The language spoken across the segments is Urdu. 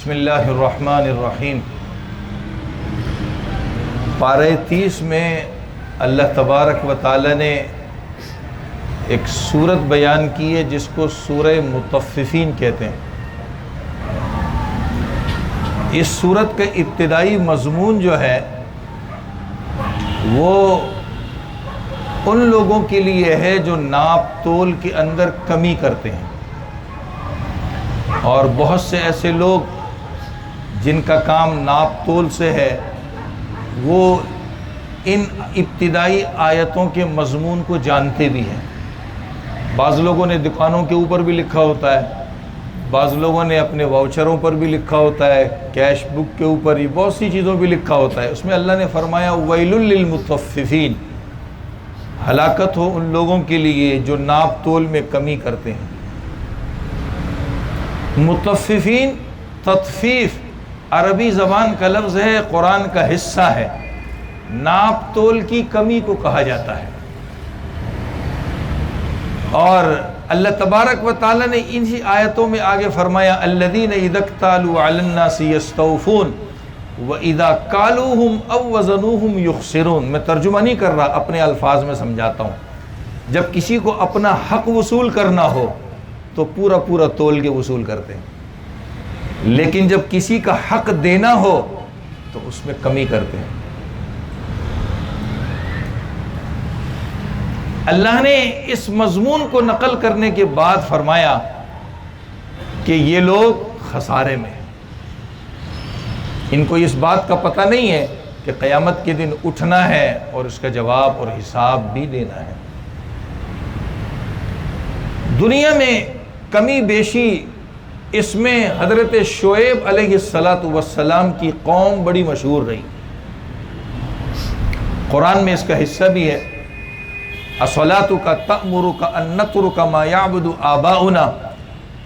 بسم اللہ الرحمن الرحیم۔ پارہ 30 میں اللہ تبارک و تعالی نے ایک سورت بیان کی ہے جس کو سورہ مطففین کہتے ہیں۔ اس سورت کا ابتدائی مضمون جو ہے وہ ان لوگوں کے لیے ہے جو ناپ تول کے اندر کمی کرتے ہیں، اور بہت سے ایسے لوگ جن کا کام ناپ تول سے ہے وہ ان ابتدائی آیتوں کے مضمون کو جانتے بھی ہیں۔ بعض لوگوں نے دکانوں کے اوپر بھی لکھا ہوتا ہے، بعض لوگوں نے اپنے واؤچروں پر بھی لکھا ہوتا ہے، کیش بک کے اوپر ہی بہت سی چیزوں بھی لکھا ہوتا ہے۔ اس میں اللہ نے فرمایا ویل للمطففین، ہلاکت ہو ان لوگوں کے لیے جو ناپ تول میں کمی کرتے ہیں۔ مطففین، تطفیف عربی زبان کا لفظ ہے، قرآن کا حصہ ہے، ناپ تول کی کمی کو کہا جاتا ہے۔ اور اللہ تبارک و تعالی نے انہی آیتوں میں آگے فرمایا الذین اذا اکتالوا علی الناس یستوفون واذا کالوہم او وزنوہم یخسرون۔ میں ترجمہ نہیں کر رہا، اپنے الفاظ میں سمجھاتا ہوں۔ جب کسی کو اپنا حق وصول کرنا ہو تو پورا پورا تول کے وصول کرتے ہیں، لیکن جب کسی کا حق دینا ہو تو اس میں کمی کرتے ہیں۔ اللہ نے اس مضمون کو نقل کرنے کے بعد فرمایا کہ یہ لوگ خسارے میں ہیں، ان کو اس بات کا پتہ نہیں ہے کہ قیامت کے دن اٹھنا ہے اور اس کا جواب اور حساب بھی دینا ہے۔ دنیا میں کمی بیشی، اس میں حضرت شعیب علیہ السلام کی قوم بڑی مشہور رہی۔ قرآن میں اس کا حصہ بھی ہے، اَصَلَاتُكَ تَأْمُرُكَ أَن نَّتْرُكَ مَا يَعْبُدُ آبَاؤُنَا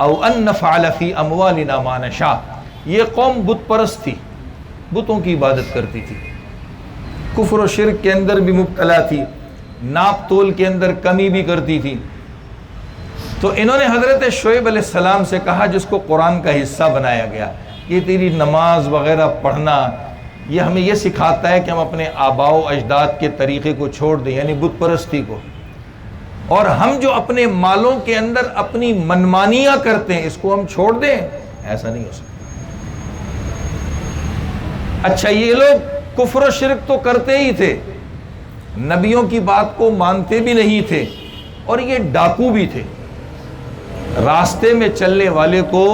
أَوْ أَن نَّفْعَلَ فِي أَمْوَالِنَا مَا نَشَاءُ۔ یہ قوم بت پرست تھی، بتوں کی عبادت کرتی تھی، کفر و شرک کے اندر بھی مبتلا تھی، ناپ تول کے اندر کمی بھی کرتی تھی۔ تو انہوں نے حضرت شعیب علیہ السلام سے کہا، جس کو قرآن کا حصہ بنایا گیا، یہ تیری نماز وغیرہ پڑھنا یہ ہمیں یہ سکھاتا ہے کہ ہم اپنے آباء و اجداد کے طریقے کو چھوڑ دیں، یعنی بت پرستی کو، اور ہم جو اپنے مالوں کے اندر اپنی منمانیاں کرتے ہیں اس کو ہم چھوڑ دیں، ایسا نہیں ہو سکتا۔ اچھا، یہ لوگ کفر و شرک تو کرتے ہی تھے، نبیوں کی بات کو مانتے بھی نہیں تھے، اور یہ ڈاکو بھی تھے، راستے میں چلنے والے کو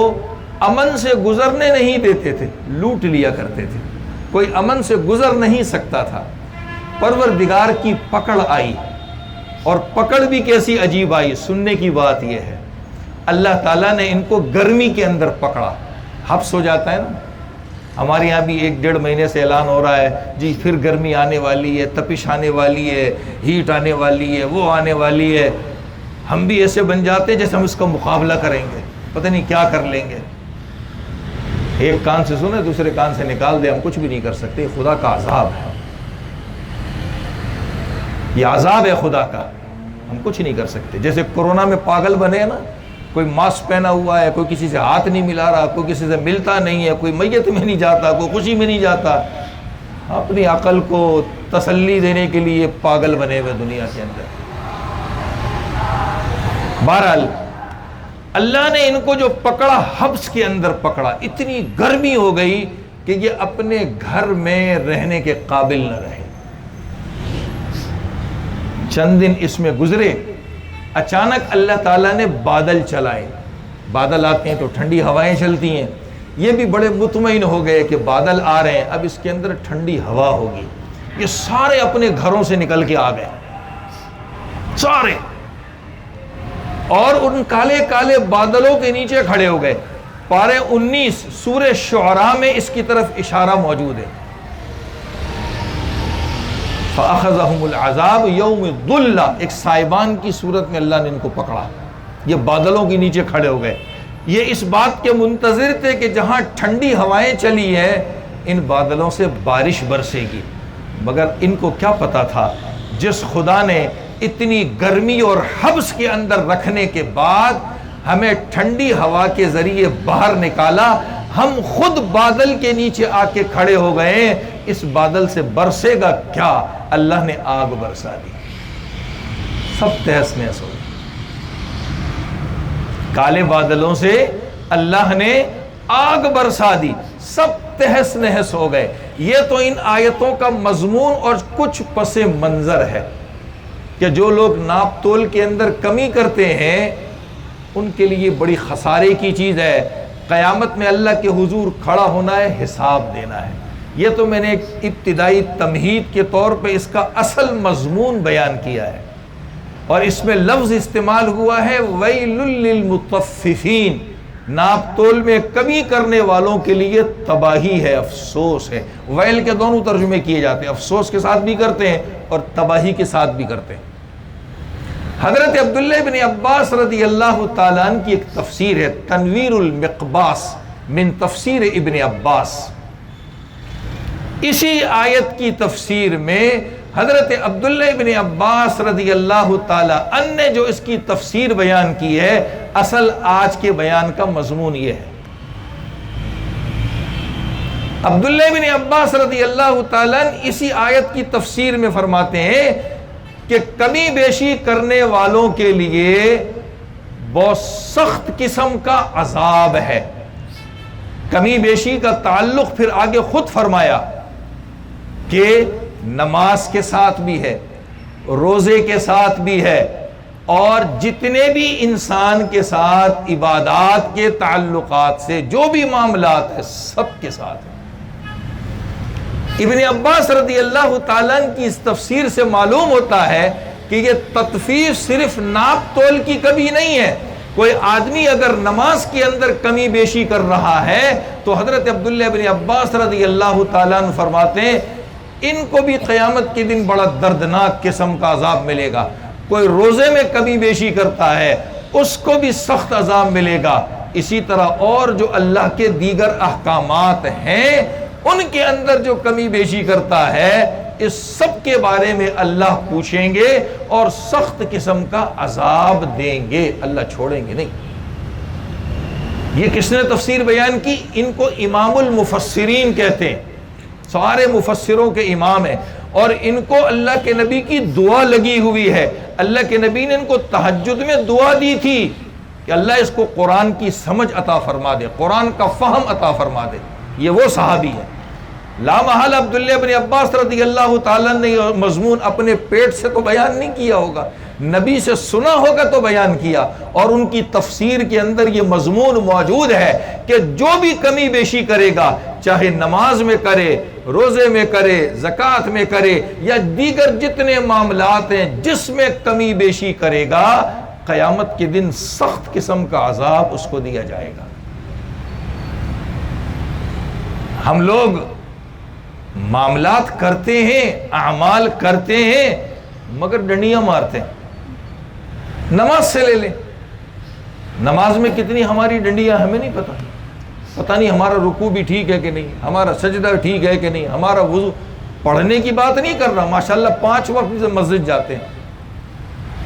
امن سے گزرنے نہیں دیتے تھے، لوٹ لیا کرتے تھے، کوئی امن سے گزر نہیں سکتا تھا۔ پروردگار کی پکڑ آئی، اور پکڑ بھی کیسی عجیب آئی۔ سننے کی بات یہ ہے اللہ تعالیٰ نے ان کو گرمی کے اندر پکڑا، حبس ہو جاتا ہے نا، ہمارے یہاں بھی 1-1.5 مہینے سے اعلان ہو رہا ہے جی پھر گرمی آنے والی ہے، تپش آنے والی ہے، ہیٹ آنے والی ہے، وہ آنے والی ہے۔ ہم بھی ایسے بن جاتے ہیں جیسے ہم اس کا مقابلہ کریں گے، پتہ نہیں کیا کر لیں گے، ایک کان سے سنے دوسرے کان سے نکال دے، ہم کچھ بھی نہیں کر سکتے۔ خدا کا عذاب ہے، یہ عذاب ہے خدا کا، ہم کچھ نہیں کر سکتے۔ جیسے کورونا میں پاگل بنے نا، کوئی ماسک پہنا ہوا ہے، کوئی کسی سے ہاتھ نہیں ملا رہا، کوئی کسی سے ملتا نہیں ہے، کوئی میت میں نہیں جاتا، کوئی خوشی میں نہیں جاتا، اپنی عقل کو تسلی دینے کے لیے پاگل بنے ہوئے دنیا کے اندر۔ بہرحال اللہ نے ان کو جو پکڑا، حبس کے اندر پکڑا، اتنی گرمی ہو گئی کہ یہ اپنے گھر میں رہنے کے قابل نہ رہے۔ چند دن اس میں گزرے، اچانک اللہ تعالیٰ نے بادل چلائے۔ بادل آتے ہیں تو ٹھنڈی ہوائیں چلتی ہیں، یہ بھی بڑے مطمئن ہو گئے کہ بادل آ رہے ہیں، اب اس کے اندر ٹھنڈی ہوا ہوگی۔ یہ سارے اپنے گھروں سے نکل کے آ گئے، سارے، اور ان کالے کالے بادلوں کے نیچے کھڑے ہو گئے۔ پارہ 19 سورہ شعراء میں اس کی طرف اشارہ موجود ہے، فَأَخَذَهُمُ الْعَذَابُ يَوْمِ الظُّلَّةِ، ایک سائبان کی صورت میں اللہ نے ان کو پکڑا، یہ بادلوں کے نیچے کھڑے ہو گئے۔ یہ اس بات کے منتظر تھے کہ جہاں ٹھنڈی ہوائیں چلی ہیں ان بادلوں سے بارش برسے گی، مگر ان کو کیا پتا تھا جس خدا نے اتنی گرمی اور حبس کے اندر رکھنے کے بعد ہمیں ٹھنڈی ہوا کے ذریعے باہر نکالا، ہم خود بادل کے نیچے آ کے کھڑے ہو گئے، اس بادل سے برسے گا کیا؟ اللہ نے آگ برسا دی، سب تہس نہس ہو گئے۔ کالے بادلوں سے اللہ نے آگ برسا دی، سب تہس نہس ہو گئے۔ یہ تو ان آیتوں کا مضمون اور کچھ پس منظر ہے کہ جو لوگ ناپ تول کے اندر کمی کرتے ہیں ان کے لیے بڑی خسارے کی چیز ہے۔ قیامت میں اللہ کے حضور کھڑا ہونا ہے، حساب دینا ہے۔ یہ تو میں نے ایک ابتدائی تمہید کے طور پہ اس کا اصل مضمون بیان کیا ہے، اور اس میں لفظ استعمال ہوا ہے ویل للمطففین، ناپ تول میں کمی کرنے والوں کے لیے تباہی ہے، افسوس ہے۔ ویل کے دونوں ترجمے کیے جاتے ہیں، افسوس کے ساتھ بھی کرتے ہیں اور تباہی کے ساتھ بھی کرتے ہیں۔ حضرت عبداللہ ابن عباس رضی اللہ تعالیٰ عنہ کی ایک تفسیر ہے، تنویر المقباس من تفسیر ابن عباس۔ اسی آیت کی تفسیر میں حضرت عبداللہ ابن عباس رضی اللہ تعالیٰ عنہ نے جو اس کی تفسیر بیان کی ہے، اصل آج کے بیان کا مضمون یہ ہے۔ عبداللہ ابن عباس رضی اللہ تعالیٰ عنہ اسی آیت کی تفسیر میں فرماتے ہیں کہ کمی بیشی کرنے والوں کے لیے بہت سخت قسم کا عذاب ہے۔ کمی بیشی کا تعلق پھر آگے خود فرمایا کہ نماز کے ساتھ بھی ہے، روزے کے ساتھ بھی ہے، اور جتنے بھی انسان کے ساتھ عبادات کے تعلقات سے جو بھی معاملات ہیں سب کے ساتھ ہے۔ ابن عباس رضی اللہ تعالیٰ عنہ کی اس تفسیر سے معلوم ہوتا ہے کہ یہ تطفیف صرف ناپ تول کی کمی نہیں ہے۔ کوئی آدمی اگر نماز کے اندر کمی بیشی کر رہا ہے تو حضرت عبداللہ ابن عباس رضی اللہ تعالیٰ عنہ فرماتے ہیں ان کو بھی قیامت کے دن بڑا دردناک قسم کا عذاب ملے گا۔ کوئی روزے میں کمی بیشی کرتا ہے اس کو بھی سخت عذاب ملے گا۔ اسی طرح اور جو اللہ کے دیگر احکامات ہیں ان کے اندر جو کمی بیشی کرتا ہے اس سب کے بارے میں اللہ پوچھیں گے اور سخت قسم کا عذاب دیں گے، اللہ چھوڑیں گے نہیں۔ یہ کس نے تفسیر بیان کی؟ ان کو امام المفسرین کہتے ہیں، سارے مفسروں کے امام ہیں، اور ان کو اللہ کے نبی کی دعا لگی ہوئی ہے۔ اللہ کے نبی نے ان کو تہجد میں دعا دی تھی کہ اللہ اس کو قرآن کی سمجھ عطا فرما دے، قرآن کا فہم عطا فرما دے۔ یہ وہ صحابی ہے۔ لا محال عبداللہ ابن عباس رضی اللہ تعالیٰ نے یہ مضمون اپنے پیٹ سے تو بیان نہیں کیا ہوگا، نبی سے سنا ہوگا تو بیان کیا، اور ان کی تفسیر کے اندر یہ مضمون موجود ہے کہ جو بھی کمی بیشی کرے گا، چاہے نماز میں کرے، روزے میں کرے، زکوٰۃ میں کرے، یا دیگر جتنے معاملات ہیں جس میں کمی بیشی کرے گا، قیامت کے دن سخت قسم کا عذاب اس کو دیا جائے گا۔ ہم لوگ معاملات کرتے ہیں، اعمال کرتے ہیں، مگر ڈنڈیاں مارتے ہیں۔ نماز سے لے لیں، نماز میں کتنی ہماری ڈنڈیاں ہمیں نہیں پتہ نہیں ہمارا رکوع بھی ٹھیک ہے کہ نہیں، ہمارا سجدہ ٹھیک ہے کہ نہیں، ہمارا وضو، پڑھنے کی بات نہیں کر رہا، ماشاءاللہ 5 وقت سے مسجد جاتے ہیں،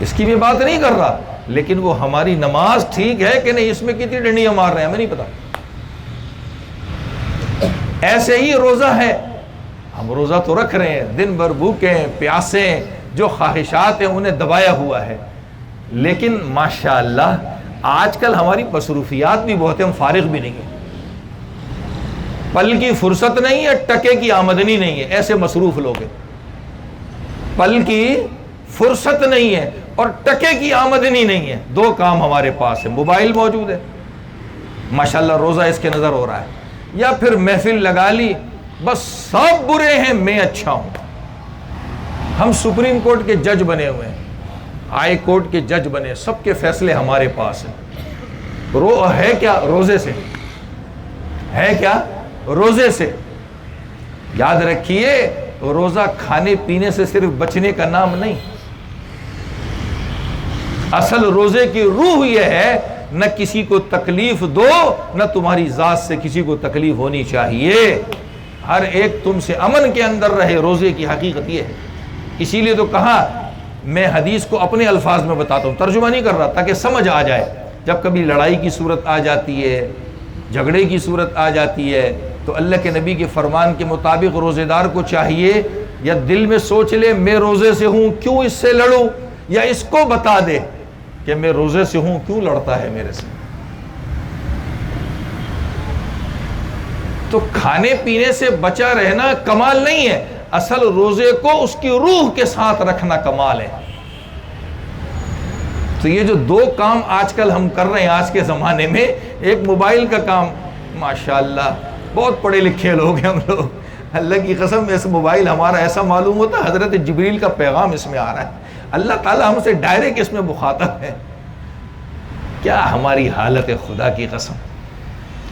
اس کی بھی بات نہیں کر رہا، لیکن وہ ہماری نماز ٹھیک ہے کہ نہیں، اس میں کتنی ڈنڈیاں مار رہے ہیں ہمیں نہیں پتا۔ ایسے ہی روزہ ہے، ہم روزہ تو رکھ رہے ہیں، دن بھر بھوکے ہیں، پیاسے ہیں، جو خواہشات ہیں انہیں دبایا ہوا ہے، لیکن ماشاءاللہ آج کل ہماری مصروفیات بھی بہت ہیں، ہم فارغ بھی نہیں ہیں، پل کی فرصت نہیں ہے، ٹکے کی آمدنی نہیں ہے، ایسے مصروف لوگ ہیں۔ پل کی فرصت نہیں ہے اور ٹکے کی آمدنی نہیں ہے، 2 کام ہمارے پاس ہے، موبائل موجود ہے، ماشاءاللہ روزہ اس کے نظر ہو رہا ہے، یا پھر محفل لگا لی، بس سب برے ہیں میں اچھا ہوں۔ ہم سپریم کورٹ کے جج بنے ہوئے ہیں، ہائی کورٹ کے جج بنے، سب کے فیصلے ہمارے پاس ہیں۔ ہے کیا؟ روزے سے ہے، کیا؟ روزے سے۔ یاد رکھیے روزہ کھانے پینے سے صرف بچنے کا نام نہیں، اصل روزے کی روح یہ ہے نہ کسی کو تکلیف دو، نہ تمہاری ذات سے کسی کو تکلیف ہونی چاہیے، ہر ایک تم سے امن کے اندر رہے۔ روزے کی حقیقت یہ ہے، اسی لیے تو کہا، میں حدیث کو اپنے الفاظ میں بتاتا ہوں، ترجمہ نہیں کر رہا، تاکہ سمجھ آ جائے۔ جب کبھی لڑائی کی صورت آ جاتی ہے، جھگڑے کی صورت آ جاتی ہے تو اللہ کے نبی کے فرمان کے مطابق روزے دار کو چاہیے یا دل میں سوچ لے میں روزے سے ہوں کیوں اس سے لڑوں، یا اس کو بتا دے کہ میں روزے سے ہوں کیوں لڑتا ہے میرے سے۔ تو کھانے پینے سے بچا رہنا کمال نہیں ہے، اصل روزے کو اس کی روح کے ساتھ رکھنا کمال ہے۔ تو یہ جو دو کام آج کل ہم کر رہے ہیں آج کے زمانے میں، ایک موبائل کا کام، ماشاءاللہ بہت پڑھے لکھے لوگ ہیں ہم لوگ، اللہ کی قسم اس موبائل ہمارا ایسا معلوم ہوتا ہے حضرت جبریل کا پیغام اس میں آ رہا ہے، اللہ تعالیٰ ہم سے ڈائریکٹ اس میں مخاطب ہے۔ کیا ہماری حالت ہے خدا کی قسم،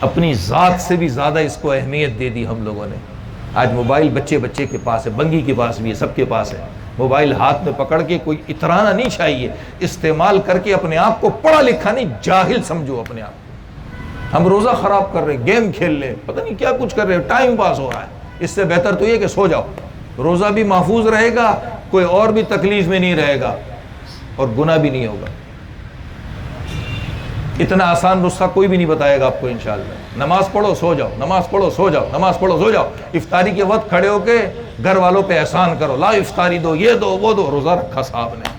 اپنی ذات سے بھی زیادہ اس کو اہمیت دے دی ہم لوگوں نے۔ آج موبائل بچے کے پاس ہے، بنگی کے پاس بھی ہے، سب کے پاس ہے۔ موبائل ہاتھ میں پکڑ کے کوئی اترانا نہیں چاہیے، استعمال کر کے اپنے آپ کو پڑھا لکھا نہیں جاہل سمجھو اپنے آپ کو۔ ہم روزہ خراب کر رہے ہیں، گیم کھیل رہے ہیں، پتہ نہیں کیا کچھ کر رہے ہیں، ٹائم پاس ہو رہا ہے۔ اس سے بہتر تو یہ کہ سو جاؤ، روزہ بھی محفوظ رہے گا، کوئی اور بھی تکلیف میں نہیں رہے گا اور گناہ بھی نہیں ہوگا۔ اتنا آسان نسخہ کوئی بھی نہیں بتائے گا آپ کو انشاءاللہ۔ نماز پڑھو سو جاؤ، نماز پڑھو سو جاؤ، نماز پڑھو سو جاؤ، افطاری کے وقت کھڑے ہو کے گھر والوں پہ احسان کرو، لا افطاری دو، یہ دو وہ دو، روزہ رکھا صاحب نے۔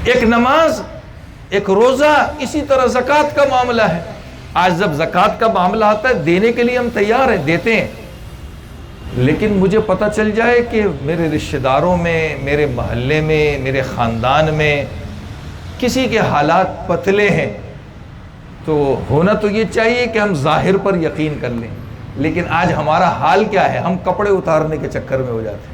ایک نماز ایک روزہ، اسی طرح زکوٰۃ کا معاملہ ہے۔ آج جب زکوٰۃ کا معاملہ آتا ہے دینے کے لیے ہم تیار ہیں، دیتے ہیں، لیکن مجھے پتہ چل جائے کہ میرے رشتہ داروں میں، میرے محلے میں، میرے خاندان میں کسی کے حالات پتلے ہیں، تو ہونا تو یہ چاہیے کہ ہم ظاہر پر یقین کر لیں، لیکن آج ہمارا حال کیا ہے، ہم کپڑے اتارنے کے چکر میں ہو جاتے ہیں۔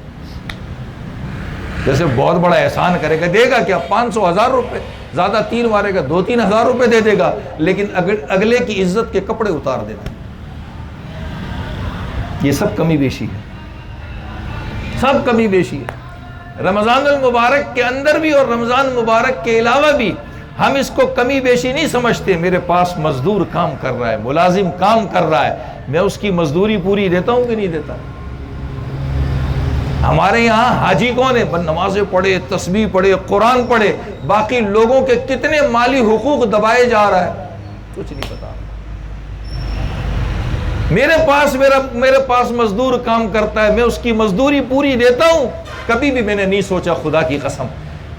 جیسے بہت بڑا احسان کرے گا، دے گا کیا 500 1000 روپے، زیادہ 3 مارے گا 2-3 ہزار روپے دے دے گا، لیکن اگلے کی عزت کے کپڑے اتار دیتا ہے۔ یہ سب کمی بیشی ہے، سب کمی بیشی ہے۔ رمضان المبارک کے اندر بھی اور رمضان مبارک کے علاوہ بھی ہم اس کو کمی بیشی نہیں سمجھتے۔ میرے پاس مزدور کام کر رہا ہے، ملازم کام کر رہا ہے، میں اس کی مزدوری پوری دیتا ہوں کہ نہیں دیتا؟ ہمارے یہاں حاجی کون ہے؟ نمازیں پڑھے، تسبیح پڑھے، قرآن پڑھے، باقی لوگوں کے کتنے مالی حقوق دبائے جا رہا ہے کچھ نہیں پتا۔ میرے پاس مزدور کام کرتا ہے، میں اس کی مزدوری پوری دیتا ہوں، کبھی بھی میں نے نہیں سوچا خدا کی قسم۔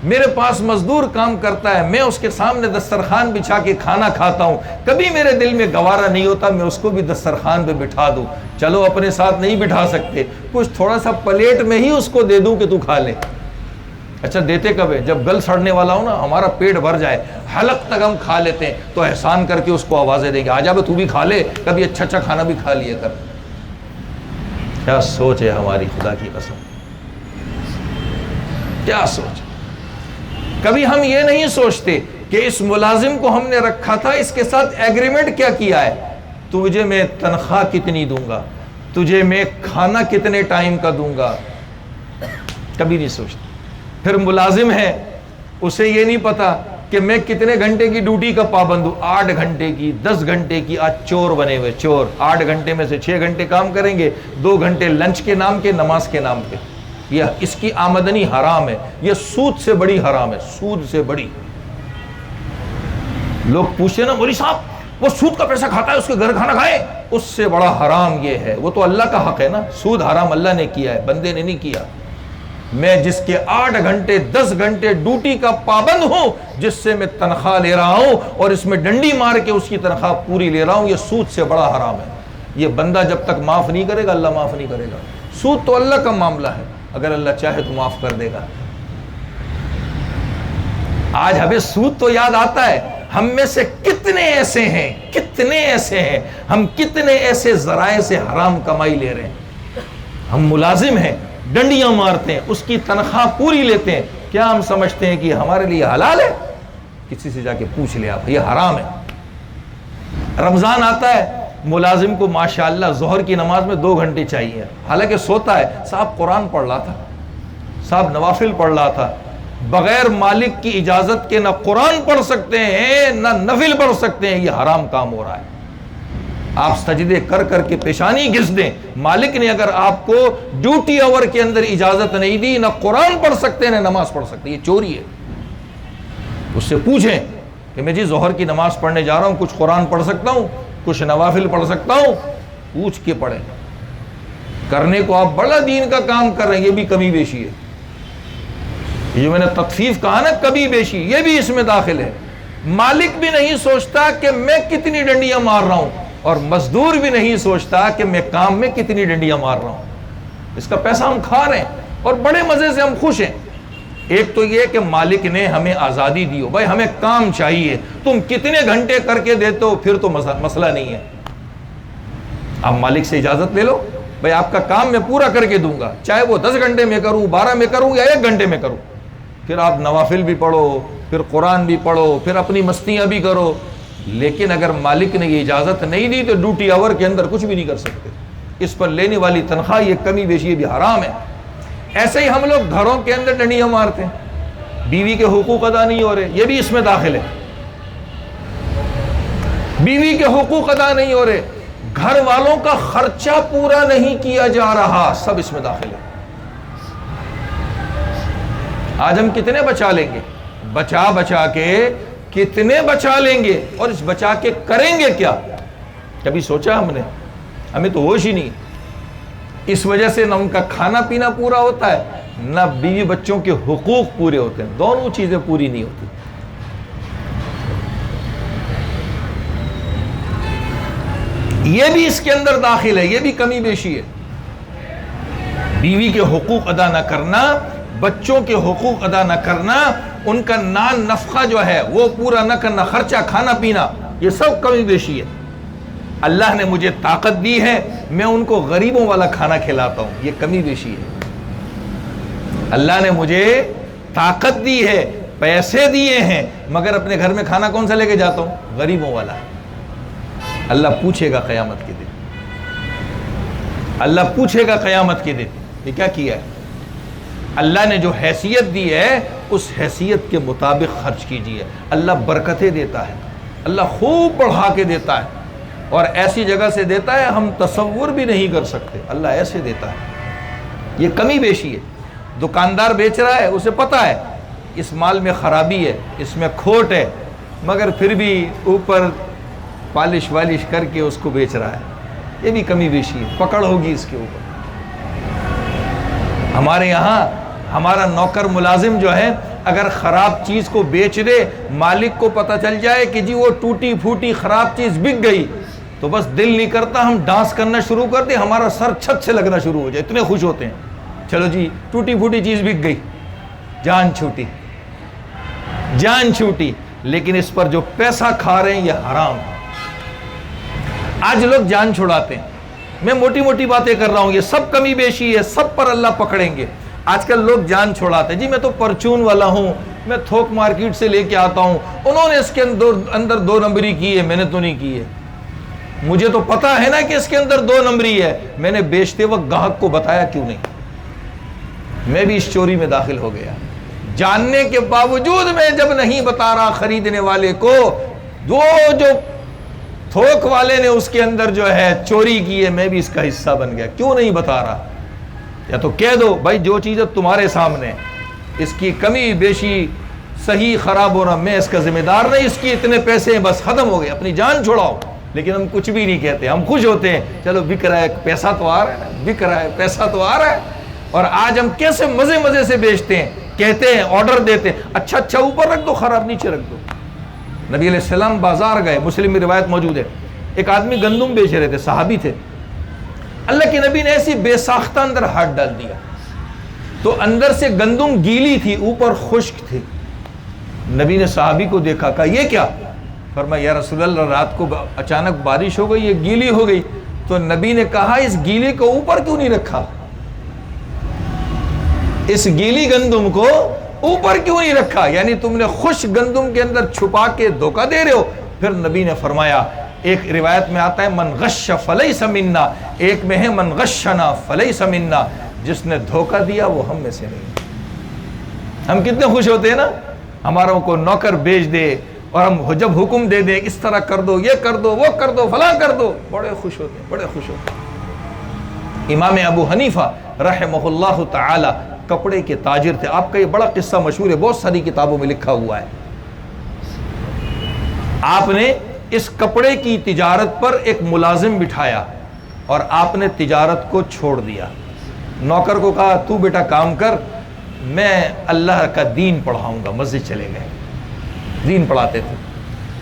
میرے پاس مزدور کام کرتا ہے، میں اس کے سامنے دسترخوان بچھا کے کھانا کھاتا ہوں، کبھی میرے دل میں گوارا نہیں ہوتا میں اس کو بھی دسترخوان پہ بٹھا دوں۔ چلو اپنے ساتھ نہیں بٹھا سکتے، کچھ تھوڑا سا پلیٹ میں ہی اس کو دے دوں کہ تو کھا لے۔ اچھا دیتے کب ہے؟ جب گل سڑنے والا ہو نا، ہمارا پیٹ بھر جائے، حلق تک ہم کھا لیتے ہیں، تو احسان کر کے اس کو آوازیں دیں گے، آجا بھائی تو بھی کھا لے، کبھی اچھا کھانا بھی کھا لیا کر۔ کیا سوچ ہے ہماری خدا کی قسم، کیا سوچ۔ کبھی ہم یہ نہیں سوچتے کہ اس ملازم کو ہم نے رکھا تھا، اس کے ساتھ ایگریمنٹ کیا کیا ہے، تجھے میں تنخواہ کتنی دوں گا، تجھے میں کھانا کتنے ٹائم کا دوں گا، کبھی نہیں سوچتے۔ پھر ملازم ہے، اسے یہ نہیں پتا کہ میں کتنے گھنٹے کی ڈیوٹی کا پابند ہوں، 8 گھنٹے کی، 10 گھنٹے کی۔ آج چور بنے ہوئے، چور 8 گھنٹے میں سے 6 گھنٹے کام کریں گے، 2 گھنٹے لنچ کے نام کے، نماز کے نام پہ۔ یہ اس کی آمدنی حرام ہے، یہ سود سے بڑی حرام ہے، سود سے بڑی۔ لوگ پوچھتے نا مولوی صاحب وہ سود کا پیسہ کھاتا ہے، اس کے گھر کھانا کھائے، اس سے بڑا حرام یہ ہے۔ وہ تو اللہ کا حق ہے نا، سود حرام اللہ نے کیا ہے، بندے نے نہیں کیا۔ میں جس کے 8 گھنٹے 10 گھنٹے ڈیوٹی کا پابند ہوں، جس سے میں تنخواہ لے رہا ہوں اور اس میں ڈنڈی مار کے اس کی تنخواہ پوری لے رہا ہوں، یہ سود سے بڑا حرام ہے۔ یہ بندہ جب تک معاف نہیں کرے گا اللہ معاف نہیں کرے گا۔ سود تو اللہ کا معاملہ ہے، اگر اللہ چاہے تو معاف کر دے گا۔ آج ہمیں سود تو یاد آتا ہے، ہم میں سے کتنے ایسے ہیں ہم کتنے ایسے ذرائع سے حرام کمائی لے رہے ہیں۔ ہم ملازم ہیں، ڈنڈیاں مارتے ہیں، اس کی تنخواہ پوری لیتے ہیں، کیا ہم سمجھتے ہیں کہ ہمارے لیے حلال ہے؟ کسی سے جا کے پوچھ لے آپ، یہ حرام ہے۔ رمضان آتا ہے، ملازم کو ماشاءاللہ ظہر کی نماز میں 2 گھنٹے چاہیے، حالانکہ سوتا ہے، صاحب قرآن پڑھ رہا تھا، صاحب نوافل پڑھ رہا تھا، بغیر مالک کی اجازت کے نہ قرآن پڑھ سکتے ہیں نہ نفل پڑھ سکتے ہیں، یہ حرام کام ہو رہا ہے۔ آپ سجدے کر کر کے پیشانی گھس دیں، مالک نے اگر آپ کو ڈیوٹی آور کے اندر اجازت نہیں دی، نہ قرآن پڑھ سکتے نہ نماز پڑھ سکتے، یہ چوری ہے۔ اس سے پوچھیں کہ میں جی ظہر کی نماز پڑھنے جا رہا ہوں، کچھ قرآن پڑھ سکتا ہوں، کچھ نوافل پڑھ سکتا ہوں، پوچھ کے پڑھیں۔ کرنے کو آپ بڑا دین کا کام کر رہے ہیں، یہ بھی کمی بیشی ہے۔ یہ میں نے تخفیف کہا نا، کمی بیشی، یہ بھی اس میں داخل ہے۔ مالک بھی نہیں سوچتا کہ میں کتنی ڈنڈیاں مار رہا ہوں، اور مزدور بھی نہیں سوچتا کہ میں کام میں کتنی ڈنڈیاں مار رہا ہوں۔ اس کا پیسہ ہم کھا رہے ہیں اور بڑے مزے سے ہم خوش ہیں۔ ایک تو یہ کہ مالک نے ہمیں آزادی دی ہو، بھائی ہمیں کام چاہیے، تم کتنے گھنٹے کر کے دیتے ہو پھر تو مسئلہ نہیں ہے، آپ مالک سے اجازت لے لو، بھائی آپ کا کام میں پورا کر کے دوں گا، چاہے وہ 10 گھنٹے میں کروں، 12 میں کروں یا 1 گھنٹے میں کروں۔ پھر آپ نوافل بھی پڑھو، پھر قرآن بھی پڑھو، پھر اپنی مستیاں بھی کرو۔ لیکن اگر مالک نے یہ اجازت نہیں دی تو ڈیوٹی آور کے اندر کچھ بھی نہیں کر سکتے۔ اس پر لینے والی تنخواہ یہ کمی بیشی یہ بھی حرام ہے۔ ایسے ہی ہم لوگ گھروں کے اندر ڈنڈیاں مارتے ہیں، بیوی کے حقوق ادا نہیں ہو رہے، یہ بھی اس میں داخل ہے۔ بیوی کے حقوق ادا نہیں ہو رہے، گھر والوں کا خرچہ پورا نہیں کیا جا رہا، سب اس میں داخل ہے۔ آج ہم کتنے بچا لیں گے؟ بچا بچا کے کتنے بچا لیں گے، اور اس بچا کے کریں گے کیا؟ کبھی سوچا ہم نے؟ ہمیں تو ہوش ہی نہیں۔ اس وجہ سے نہ ان کا کھانا پینا پورا ہوتا ہے، نہ بیوی بچوں کے حقوق پورے ہوتے ہیں، دونوں چیزیں پوری نہیں ہوتی۔ یہ بھی اس کے اندر داخل ہے، یہ بھی کمی بیشی ہے۔ بیوی کے حقوق ادا نہ کرنا، بچوں کے حقوق ادا نہ کرنا، ان کا نان نفقہ جو ہے وہ پورا نہ کرنا، خرچہ کھانا پینا، یہ سب کمی بیشی ہے۔ اللہ نے مجھے طاقت دی ہے، میں ان کو غریبوں والا کھانا کھلاتا ہوں، یہ کمی بیشی ہے۔ اللہ نے مجھے طاقت دی ہے، پیسے دیے ہیں، مگر اپنے گھر میں کھانا کون سا لے کے جاتا ہوں؟ غریبوں والا۔ اللہ پوچھے گا قیامت کے دن، اللہ پوچھے گا قیامت کے دن یہ کیا کیا ہے؟ اللہ نے جو حیثیت دی ہے اس حیثیت کے مطابق خرچ کیجیے۔ اللہ برکتیں دیتا ہے، اللہ خوب بڑھا کے دیتا ہے، اور ایسی جگہ سے دیتا ہے ہم تصور بھی نہیں کر سکتے، اللہ ایسے دیتا ہے۔ یہ کمی بیشی ہے۔ دکاندار بیچ رہا ہے، اسے پتا ہے اس مال میں خرابی ہے، اس میں کھوٹ ہے، مگر پھر بھی اوپر پالش والش کر کے اس کو بیچ رہا ہے، یہ بھی کمی بیشی ہے، پکڑ ہوگی اس کے اوپر۔ ہمارے یہاں ہمارا نوکر ملازم جو ہے اگر خراب چیز کو بیچ دے، مالک کو پتہ چل جائے کہ جی وہ ٹوٹی پھوٹی خراب چیز بک گئی، تو بس دل نہیں کرتا ہم ڈانس کرنا شروع کر دیں، ہمارا سر چھت سے لگنا شروع ہو جائے، اتنے خوش ہوتے ہیں۔ چلو جی ٹوٹی پھوٹی چیز بک گئی، جان چھوٹی، جان چھوٹی، لیکن اس پر جو پیسہ کھا رہے ہیں یہ حرام ہے۔ آج لوگ جان چھڑاتے ہیں، میں موٹی موٹی باتیں کر رہا ہوں، یہ سب کمی بیشی ہے، سب پر اللہ پکڑیں گے۔ آج کل لوگ جان چھوڑاتے ہیں، جی میں تو پرچون والا ہوں، میں تھوک مارکیٹ سے لے کے آتا ہوں، انہوں نے اس کے اندر 2 نمبری کی ہے، میں نے تو نہیں کی ہے، مجھے تو پتا ہے نا کہ اس کے اندر 2 نمبری ہے، میں نے بیچتے وقت گاہک کو بتایا کیوں نہیں؟ میں بھی اس چوری میں داخل ہو گیا، جاننے کے باوجود میں جب نہیں بتا رہا خریدنے والے کو، جو تھوک والے نے اس کے اندر جو ہے چوری کی ہے، میں بھی اس کا حصہ بن گیا، کیوں نہیں بتا رہا؟ یا تو کہہ دو بھائی جو چیز ہے تمہارے سامنے، اس کی کمی بیشی صحیح خراب ہونا میں اس کا ذمہ دار نہیں، اس کی اتنے پیسے ہیں، بس ختم ہو گئے، اپنی جان چھوڑاؤ۔ لیکن ہم کچھ بھی نہیں کہتے، ہم خوش ہوتے ہیں، چلو بک رہا ہے، پیسہ تو آ رہا ہے، بک رہا ہے، پیسہ تو آ رہا ہے۔ اور آج ہم کیسے مزے مزے سے بیچتے ہیں، کہتے ہیں، آرڈر دیتے ہیں، اچھا اوپر رکھ دو، خراب نیچے رکھ دو۔ نبی علیہ السلام بازار گئے، مسلم میں روایت موجود ہے، ایک آدمی گندم بیچ رہے تھے، صحابی تھے، اللہ کے نبی نے ایسی بے ساختہ اندر ہاتھ ڈال دیا تو اندر سے گندم گیلی تھی، اوپر خشک تھی۔ نبی نے صحابی کو دیکھا، کہا یہ کیا؟ فرمایا یا رسول اللہ رات کو اچانک بارش ہو گئی، یہ گیلی ہو گئی۔ تو نبی نے کہا اس گیلی کو اوپر کیوں نہیں رکھا؟ اس گیلی گندم کو اوپر کیوں نہیں رکھا؟ یعنی تم نے خشک گندم کے اندر چھپا کے دھوکہ دے رہے ہو۔ پھر نبی نے فرمایا، ایک روایت میں آتا ہے من غش فلیس منا، ایک میں ہے من غشنا فلیس منا، جس نے دھوکہ دیا وہ ہم میں سے نہیں۔ ہم کتنے خوش ہوتے ہیں نا، ہماروں کو نوکر بیچ دے اور ہم جب حکم دے دیں اس طرح کر دو، یہ کر دو، وہ کر دو، فلاں کر دو، بڑے خوش ہوتے ہیں، بڑے خوش ہوتے ہیں۔ امام ابو حنیفہ رحمہ اللہ تعالی کپڑے کے تاجر تھے، آپ کا یہ بڑا قصہ مشہور ہے، بہت ساری کتابوں میں لکھا ہوا ہے۔ آپ نے اس کپڑے کی تجارت پر ایک ملازم بٹھایا اور آپ نے تجارت کو چھوڑ دیا. نوکر کو کہا تو بیٹا کام کر, میں اللہ کا دین پڑھاؤں گا. مسجد چلے گئے, دین پڑھاتے تھے,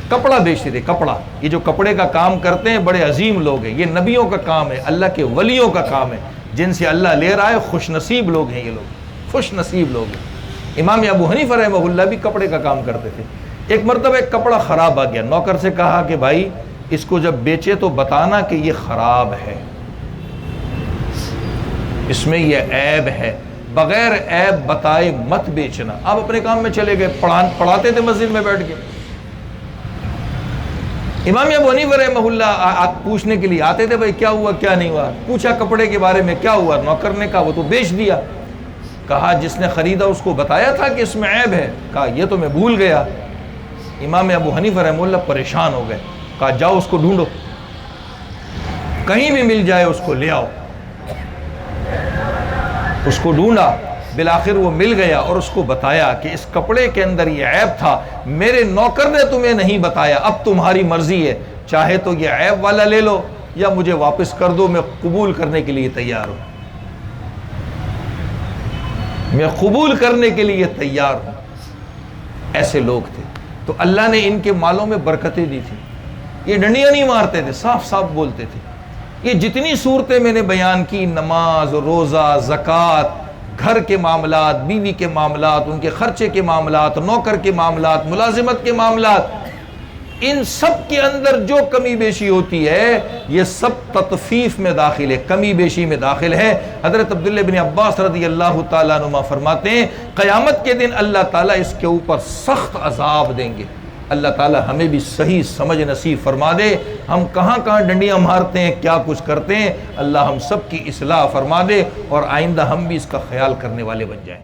کپڑا بیچتے تھے. کپڑا, یہ جو کپڑے کا کام کرتے ہیں بڑے عظیم لوگ ہیں, یہ نبیوں کا کام ہے, اللہ کے ولیوں کا کام ہے, جن سے اللہ لے رہا ہے. خوش نصیب لوگ ہیں یہ لوگ, خوش نصیب لوگ ہیں. امام ابو حنیفہ رحمہ اللہ بھی کپڑے کا کام کرتے تھے. ایک مرتبہ ایک کپڑا خراب آ گیا, نوکر سے کہا کہ بھائی اس کو جب بیچے تو بتانا کہ یہ خراب ہے, اس میں یہ عیب ہے, بغیر عیب بتائے مت بیچنا. آپ اپنے کام میں چلے گئے, پڑھاتے تھے مسجد میں بیٹھ کے. امام ابو حنیفہ رحمہ اللہ پوچھنے کے لیے آتے تھے, بھائی کیا ہوا کیا نہیں ہوا. پوچھا کپڑے کے بارے میں کیا ہوا, نوکر نے کہا وہ تو بیچ دیا. کہا جس نے خریدا اس کو بتایا تھا کہ اس میں عیب ہے. کہا یہ تو میں بھول گیا. امام ابو حنیفہ رحمہ اللہ پریشان ہو گئے. کہا جاؤ اس کو ڈھونڈو, کہیں بھی مل جائے اس کو لے آؤ. اس کو ڈھونڈا, بالآخر وہ مل گیا اور اس کو بتایا کہ اس کپڑے کے اندر یہ عیب تھا, میرے نوکر نے تمہیں نہیں بتایا, اب تمہاری مرضی ہے, چاہے تو یہ عیب والا لے لو یا مجھے واپس کر دو, میں قبول کرنے کے لیے تیار ہوں, میں قبول کرنے کے لیے تیار ہوں. ایسے لوگ تھے. تو اللہ نے ان کے مالوں میں برکتیں دی تھی. یہ ڈنڈیاں نہیں مارتے تھے, صاف صاف بولتے تھے. یہ جتنی صورتیں میں نے بیان کی, نماز, روزہ, زکوٰۃ, گھر کے معاملات, بیوی کے معاملات, ان کے خرچے کے معاملات, نوکر کے معاملات, ملازمت کے معاملات, ان سب کے اندر جو کمی بیشی ہوتی ہے یہ سب تطفیف میں داخل ہے, کمی بیشی میں داخل ہے. حضرت عبداللہ بن عباس رضی اللہ تعالیٰ عنہما فرماتے ہیں قیامت کے دن اللہ تعالیٰ اس کے اوپر سخت عذاب دیں گے. اللہ تعالیٰ ہمیں بھی صحیح سمجھ نصیب فرما دے. ہم کہاں کہاں ڈنڈیاں مارتے ہیں, کیا کچھ کرتے ہیں, اللہ ہم سب کی اصلاح فرما دے اور آئندہ ہم بھی اس کا خیال کرنے والے بن جائیں.